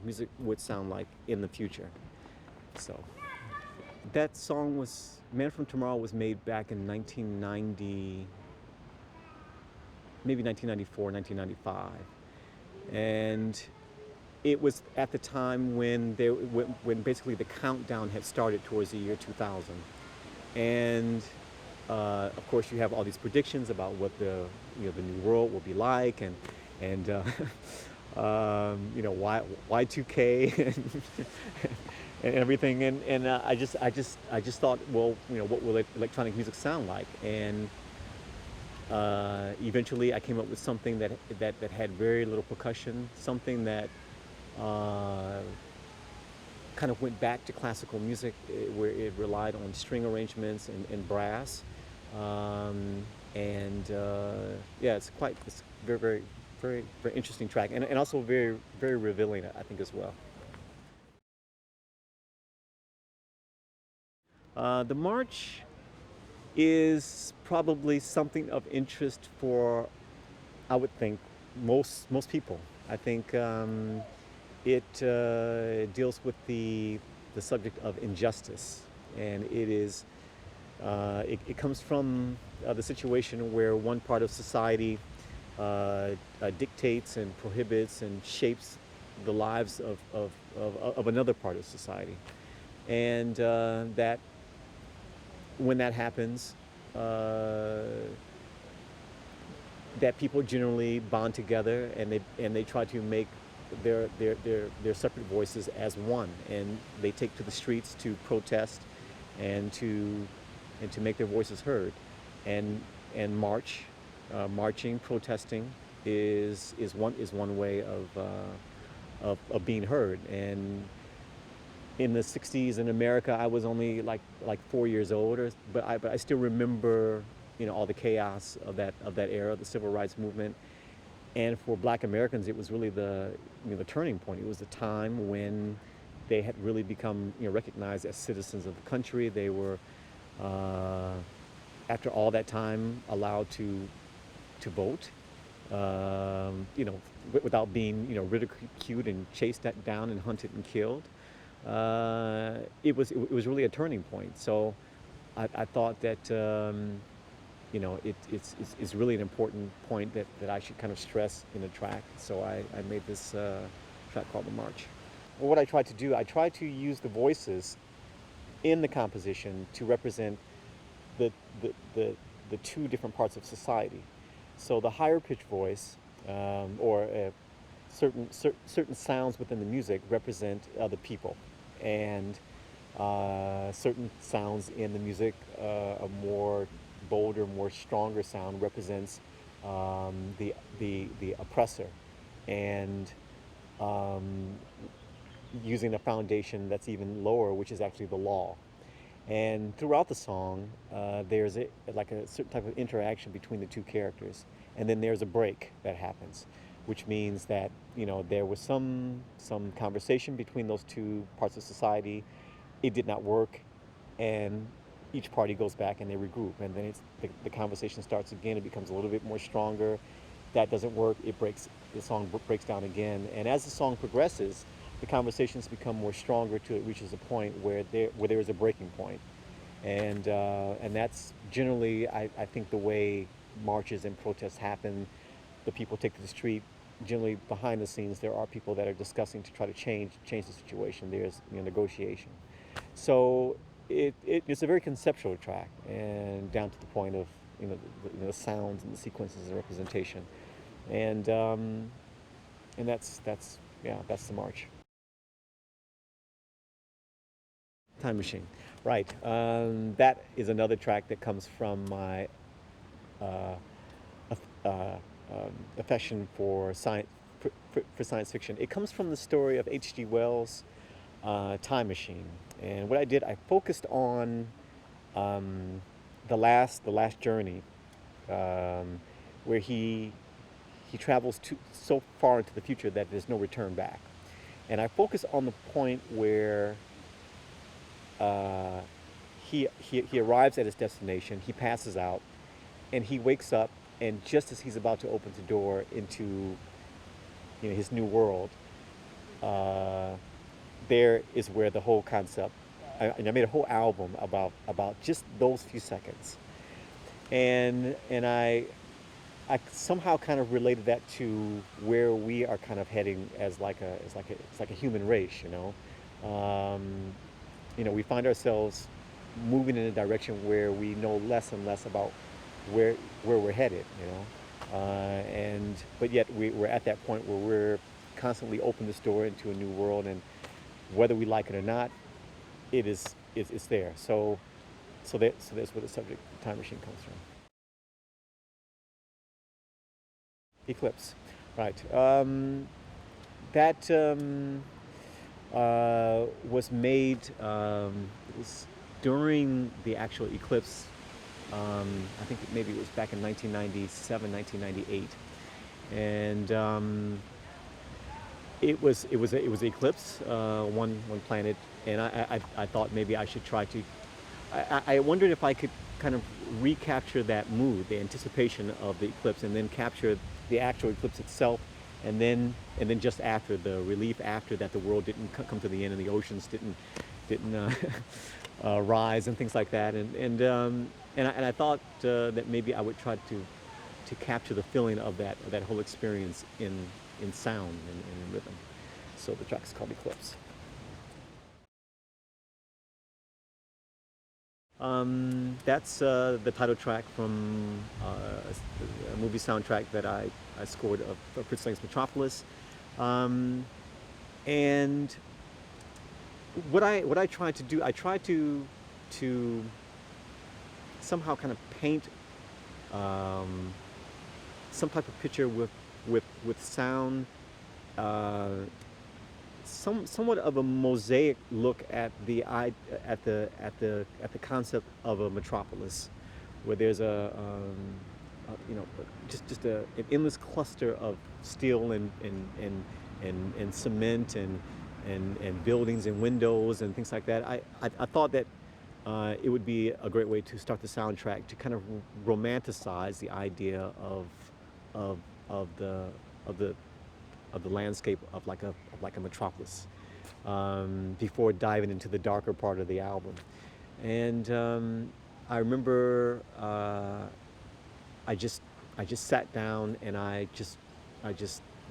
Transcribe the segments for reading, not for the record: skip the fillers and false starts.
music would sound like in the future. So that song was Man from Tomorrow was made back in 1990, maybe 1994, 1995, and it was at the time when basically the countdown had started towards the year 2000, and of course you have all these predictions about what the new world will be like, and Y2K and everything, and I just thought, well, what will electronic music sound like? And eventually I came up with something that had very little percussion, something that uh, kind of went back to classical music, where it relied on string arrangements and brass. Um, and yeah, it's very, very, very, very interesting track, and also very, very revealing, I think, as well. The march is probably something of interest for, I would think, most people. I think it deals with the subject of injustice, and it comes from the situation where one part of society dictates and prohibits and shapes the lives of another part of society, and that when that happens, uh, that people generally bond together, and they try to make their separate voices as one, and they take to the streets to protest and to make their voices heard, and march. Marching, protesting is one way of being heard. And in the 60s in America, I was only like 4 years old, but I still remember all the chaos of that era, the civil rights movement. And for Black Americans, it was really the turning point. It was the time when they had really become recognized as citizens of the country. They were, uh, after all that time, allowed to vote, without being ridiculed and chased down and hunted and killed. It was really a turning point. So I thought that it's really an important point that I should kind of stress in a track. So I made this track called The March. Well, what I tried to do, I tried to use the voices in the composition to represent the the the, the two different parts of society. So the higher pitched voice, or certain sounds within the music represent the people, and certain sounds in the music, a more bolder, more stronger sound represents the oppressor, and um, using a foundation that's even lower, which is actually the law. And throughout the song, there's like a certain type of interaction between the two characters, and then there's a break that happens, which means that there was some conversation between those two parts of society. It did not work, and each party goes back and they regroup, and then the conversation starts again. It becomes a little bit more stronger. That doesn't work. The song breaks down again, and as the song progresses, the conversations become more stronger till it reaches a point where there is a breaking point, and that's generally, I think, the way marches and protests happen. The people take to the street. Generally, behind the scenes, there are people that are discussing to try to change the situation. There's negotiation. So it's a very conceptual track, and down to the point of the sounds and the sequences and representation, and that's yeah, that's the march. Time Machine, right? That is another track that comes from my uh, uh, affection for science, for science fiction. It comes from the story of H.G. Wells' Time Machine. And what I did, I focused on um, the last journey, um, where he travels so far into the future that there's no return back. And I focus on the point where uh, he arrives at his destination, he passes out, and he wakes up, and just as he's about to open the door into his new world, there is where the whole concept, and I made a whole album about just those few seconds, and I somehow kind of related that to where we are kind of heading as like a it's like a human race, we find ourselves moving in a direction where we know less and less about where we're headed, and but yet we're at that point where we're constantly open this door into a new world, and whether we like it or not, it's there. So that's where the subject time machine comes from. Eclipse, right? That was made. It was during the actual eclipse. I think maybe it was back in 1997, 1998, and it was an eclipse, one planet, and I thought maybe I should try to. I wondered if I could kind of recapture that mood, the anticipation of the eclipse, and then capture the actual eclipse itself, and then just after the relief after that, the world didn't come to the end, and the oceans didn't rise and things like that, and I thought that maybe I would try to capture the feeling of that whole experience in sound and in rhythm. So the track is called Eclipse. That's the title track from a movie soundtrack that I scored of Fritz Lang's Metropolis. Um, and what I tried to do, I tried to somehow kind of paint um, some type of picture with sound, uh, somewhat of a mosaic look at the concept of a metropolis, where there's an endless cluster of steel and cement and buildings and windows and things like that. I thought that it would be a great way to start the soundtrack to kind of romanticize the idea of of the of the of the landscape of like a metropolis, before diving into the darker part of the album. And I remember I just I just sat down and I just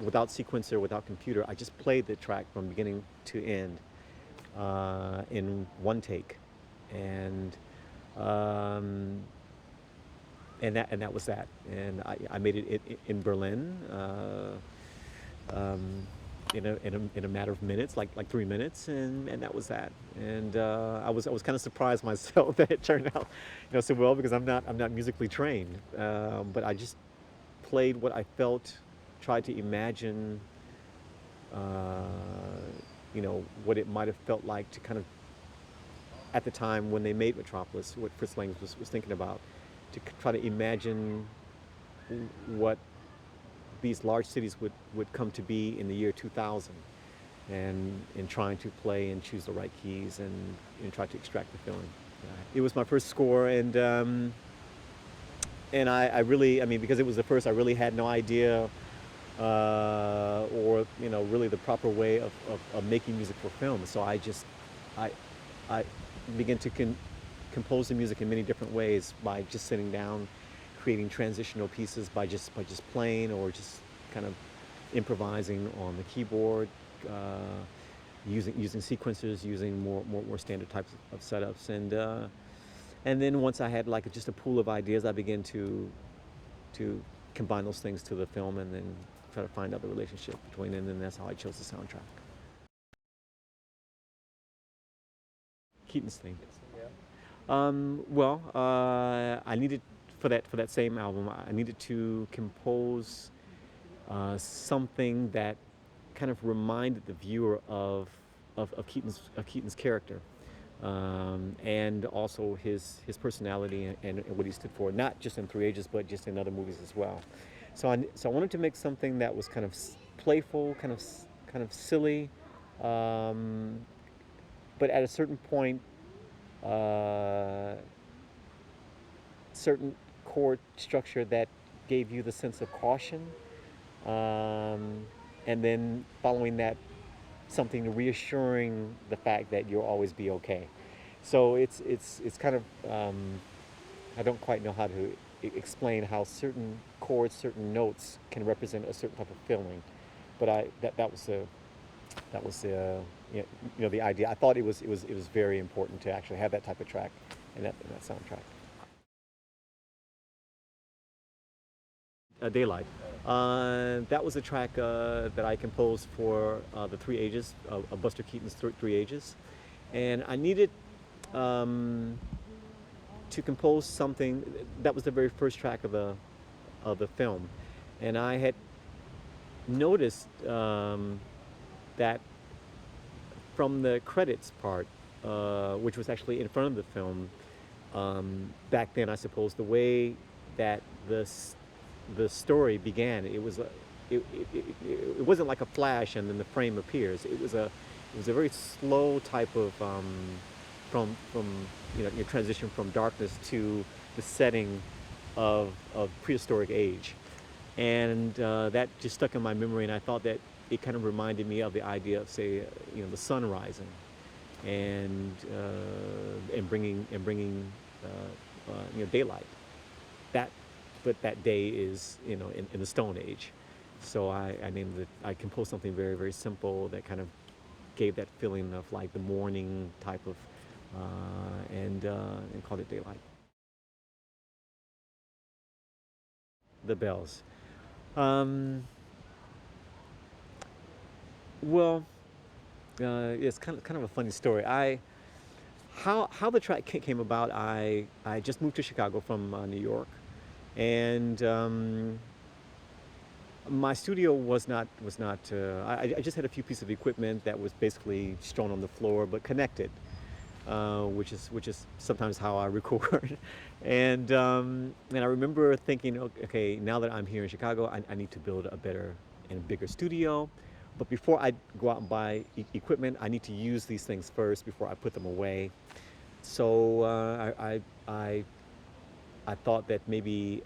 without sequencer, without computer, I just played the track from beginning to end in one take, and um, and that was that. And I made it in Berlin. Um, in a matter of minutes, like 3 minutes, and that was that. And I was kind of surprised myself that it turned out, so well, because I'm not musically trained, but I just played what I felt, tried to imagine, what it might have felt like to kind of at the time when they made Metropolis, what Fritz Lang was thinking about, to try to imagine what these large cities would come to be in the year 2000, and in trying to play and choose the right keys and try to extract the feeling. It was my first score, and I really, I mean, because it was the first, I really had no idea, or really the proper way of making music for film. So I I began to compose the music in many different ways, by just sitting down, creating transitional pieces, by just playing, or just kind of improvising on the keyboard, using sequencers, using more standard types of setups, and then once I had like just a pool of ideas, I began to combine those things to the film, and then try to find out the relationship between it, and then that's how I chose the soundtrack. Keaton's theme. Well, I needed for that same album, I needed to compose something that kind of reminded the viewer of Keaton's character, and also his personality, and what he stood for, not just in Three Ages, but just in other movies as well. So I wanted to make something that was kind of playful, kind of silly, um, but at a certain point, uh, certain chord structure that gave you the sense of caution, um, and then following that, something reassuring the fact that you'll always be okay. So it's kind of I don't quite know how to explain how certain chords, certain notes can represent a certain type of feeling, but that was the idea. I thought it was very important to actually have that type of track in that soundtrack. Daylight. That was a track that I composed for the Three Ages, Buster Keaton's Three Ages, and I needed um, to compose something that was the very first track of the film, and I had noticed that from the credits part, which was actually in front of the film, back then I suppose the way that the story began, it wasn't like a flash and then the frame appears. It was a very slow type of from your transition from darkness to the setting of prehistoric age, and that just stuck in my memory. And I thought that it kind of reminded me of the idea of, say, the sun rising, and bringing daylight. That, but that day is in the Stone Age. So I named it. I composed something very very simple that kind of gave that feeling of like the morning type of, and called it Daylight. The bells. Um, well, it's kind of a funny story. How the track came about. I just moved to Chicago from New York, and my studio was not. I just had a few pieces of equipment that was basically strewn on the floor but connected, which is sometimes how I record. And I remember thinking, okay, now that I'm here in Chicago, I need to build a better and bigger studio. But before I go out and buy equipment, I need to use these things first before I put them away. So I thought that maybe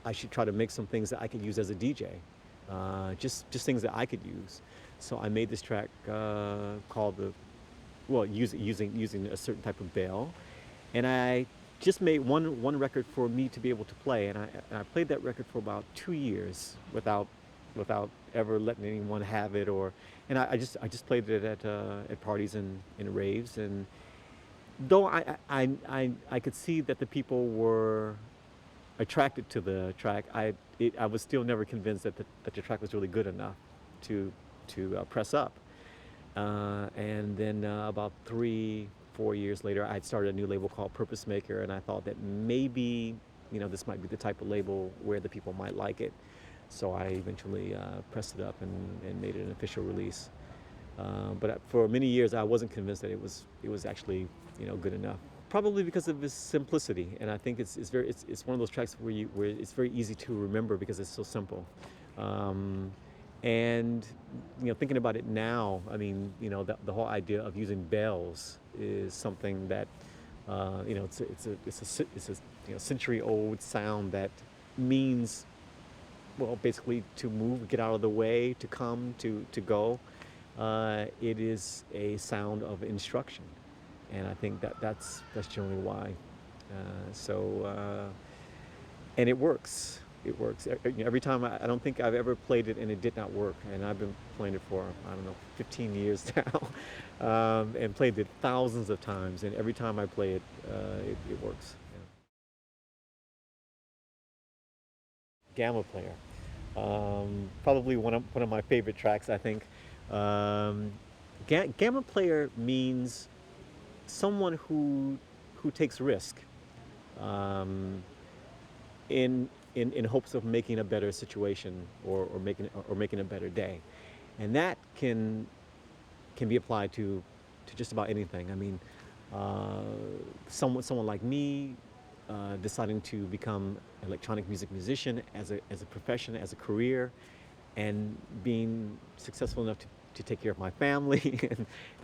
I should try to make some things that I could use as a DJ, just things that I could use. So I made this track called using a certain type of bell, and I just made one record for me to be able to play, and I played that record for about 2 years without ever letting anyone have it, and I just played it at parties and in raves. And though I could see that the people were attracted to the track, I was still never convinced that the track was really good enough to press up. And then about 3 4 years later, I had started a new label called Purpose Maker, and I thought that maybe this might be the type of label where the people might like it. So I eventually pressed it up and made it an official release. But for many years, I wasn't convinced that it was actually good enough. Probably because of its simplicity, and I think it's one of those tracks where it's very easy to remember because it's so simple. Um, and thinking about it now, I mean, the whole idea of using bells is something that it's a century-old sound that means, well, basically to move, get out of the way, to come, to go. It is a sound of instruction, and I think that's generally why. And it works. It works. Every time, I don't think I've ever played it and it did not work. And I've been playing it for, I don't know, 15 years now, and played it thousands of times. And every time I play it, it works. Yeah. Gamma Player. Probably one of my favorite tracks, I think. Um, Gamma Player means someone who takes risk, um, in hopes of making a better situation, or making a better day, and that can be applied to just about anything. I mean, uh, someone like me, deciding to become an electronic music musician as a profession, as a career, and being successful enough to take care of my family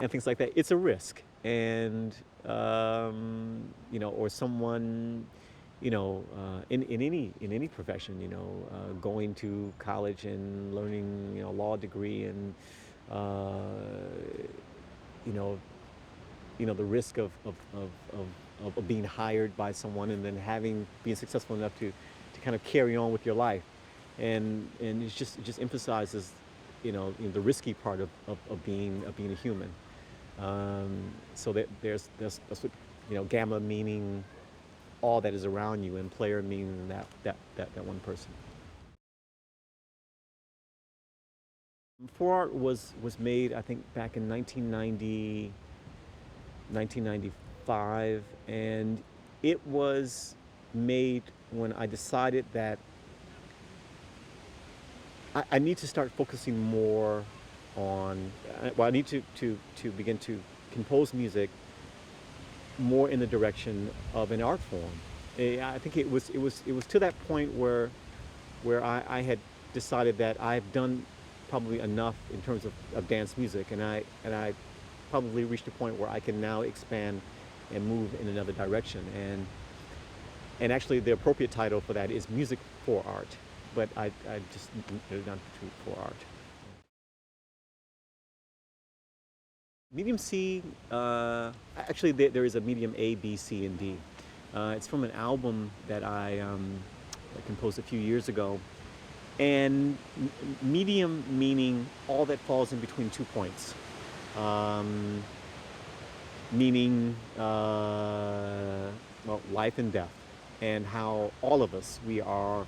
and things like that. It's a risk, and or someone, in any profession, going to college and learning, law degree, and uh, you know, the risk of being hired by someone and then being successful enough to kind of carry on with your life, and it just emphasizes, the risky part of being a human. So that that's what, gamma meaning all that is around you, and player meaning that one person. Four Art was made, I think, back in 1995, and it was made when I decided that I need to start focusing more on, well, I need to begin to compose music more in the direction of an art form. I think it was to that point where I had decided that I've done probably enough in terms of dance music, and I probably reached a point where I can now expand and move in another direction. And actually, the appropriate title for that is Music for Art, but I just narrowed it down to for art. Medium C, actually, there is a medium A, B, C, and D. It's from an album that I composed a few years ago. And medium meaning all that falls in between 2 points. Um, Meaning, well, life and death, and how all of us, we fall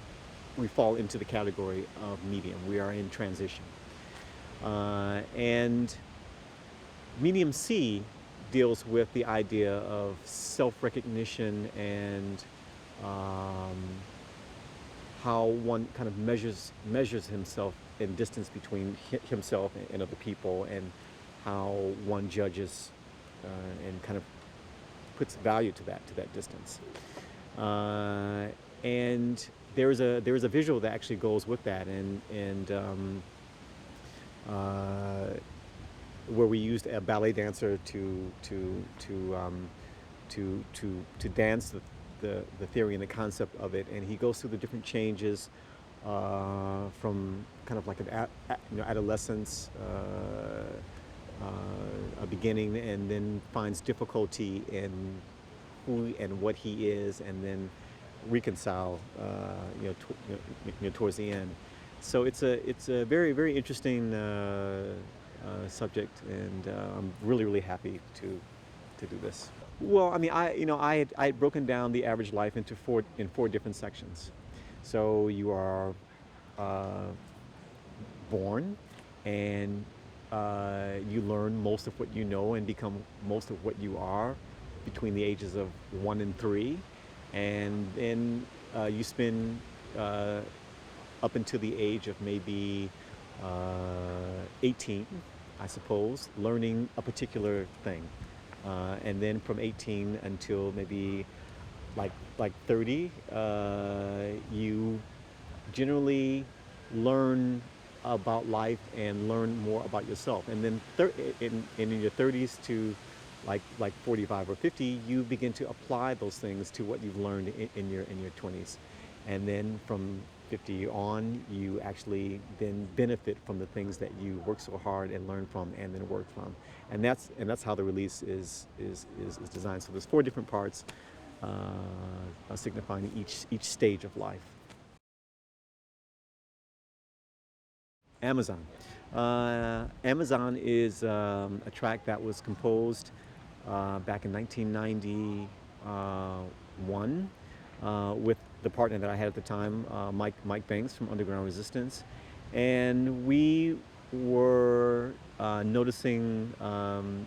into the category of medium. We are in transition. And medium C deals with the idea of self-recognition and um, how one kind of measures himself in distance between himself and other people, and how one judges and kind of puts value to that distance. Uh, and there is a visual that actually goes with that, and uh, where we used a ballet dancer to dance the theory and the concept of it, and he goes through the different changes from kind of like adolescence, a beginning, and then finds difficulty in who and what he is, and then reconcile, towards the end. So it's a very very interesting subject, and I'm really really happy to do this. Well, I mean, I had broken down the average life into four different sections. So you are uh, born, and you learn most of what you know and become most of what you are between the ages of 1 and 3, and then you spend uh, up until the age of maybe 18, I suppose, learning a particular thing. And then from 18 until maybe like 30, you generally learn about life and learn more about yourself. And then in your 30s to like 45 or 50, you begin to apply those things to what you've learned in your 20s. And then from 50 on, you actually then benefit from the things that you work so hard and learn from and then work from. And that's how the release is designed. So there's four different parts signifying each stage of life. Amazon. Amazon is a track that was composed back in 1991 with the partner that I had at the time, Mike Banks from Underground Resistance, and we were noticing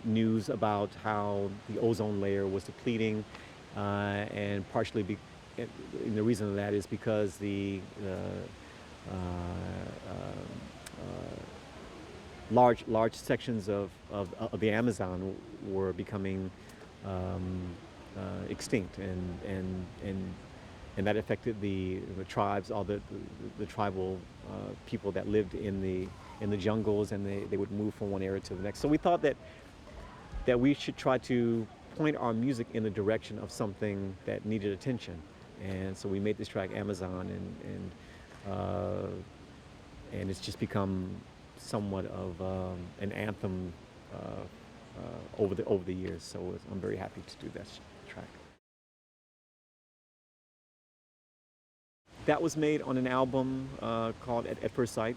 news about how the ozone layer was depleting, and partially and the reason of that is because uh, large sections of the Amazon were becoming um, extinct, and that affected the tribes, all the tribal people that lived in the jungles, and they would move from one area to the next. So we thought that we should try to point our music in the direction of something that needed attention, and so we made this track Amazon, and it's just become somewhat of an anthem over the years. So I'm very happy to do that track. That was made on an album called At First Sight.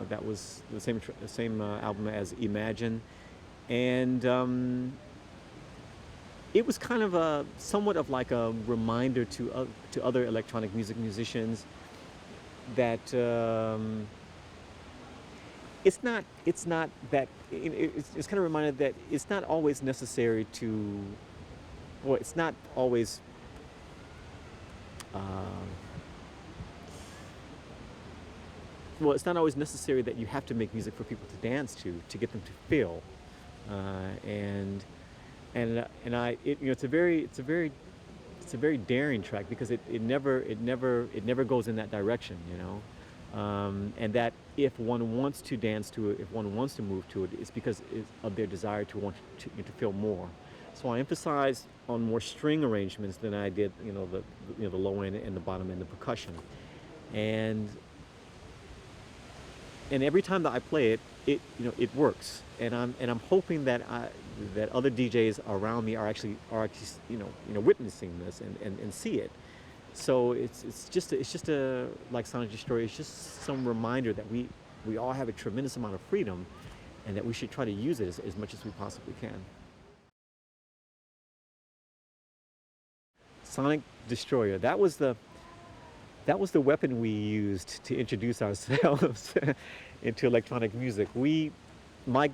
That was the same album as Imagine, and it was kind of a somewhat of like a reminder to other electronic music musicians that it's not that it's kind of reminded that it's not always necessary to, well, it's not always uh, well, it's not always necessary that you have to make music for people to dance to get them to feel, and it's a very daring track because it never goes in that direction, and that if one wants to dance to it, if one wants to move to it, it's because of their desire to want to feel more. So I emphasized on more string arrangements than I did, the low end and the bottom end, the percussion, and every time that I play it, it works, and I'm hoping that other DJs around me are actually witnessing this and see it. So it's just a like Sonic Destroyer. It's just some reminder that we all have a tremendous amount of freedom, and that we should try to use it as much as we possibly can. Sonic Destroyer. That was the weapon we used to introduce ourselves into electronic music. My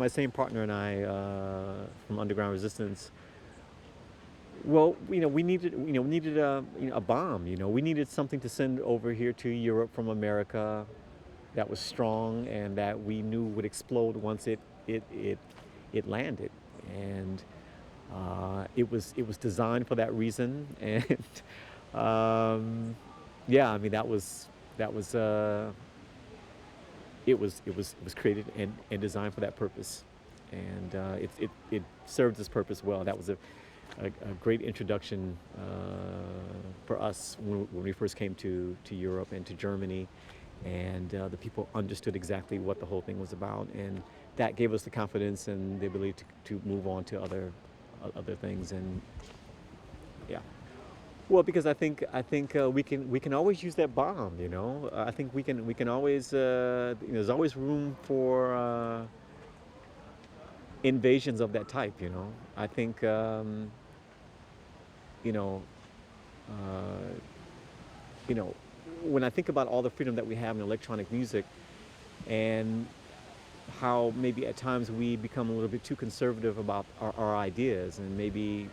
same partner and I, from Underground Resistance. Well, we needed a bomb. We needed something to send over here to Europe from America that was strong and that we knew would explode once it landed. And it was designed for that reason. And yeah, I mean that was it was created and designed for that purpose, and it served its purpose well. That was a great introduction for us when we first came to Europe and to Germany, and the people understood exactly what the whole thing was about, and that gave us the confidence and the ability to move on to other things. And yeah. Well, because I think we can always use that bomb. I think we can always there's always room for invasions of that type. I think you know uh, you know when I think about all the freedom that we have in electronic music, and how maybe at times we become a little bit too conservative about our ideas, and maybe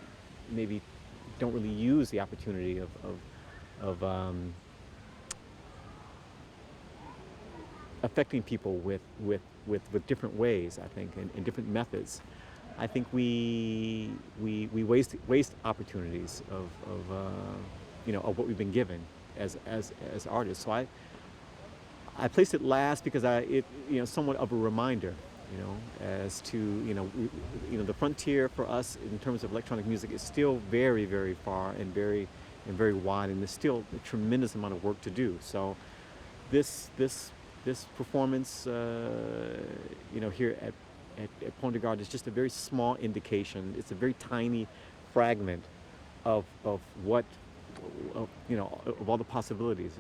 don't really use the opportunity of affecting people with different ways, I think, and different methods. I think we waste opportunities of what we've been given as artists. So I placed it last because somewhat of a reminder, as to the frontier for us in terms of electronic music is still very, very far and very wide, and there's still a tremendous amount of work to do. So this performance, here at Pont de Garde is just a very small indication. It's a very tiny fragment of what of all the possibilities.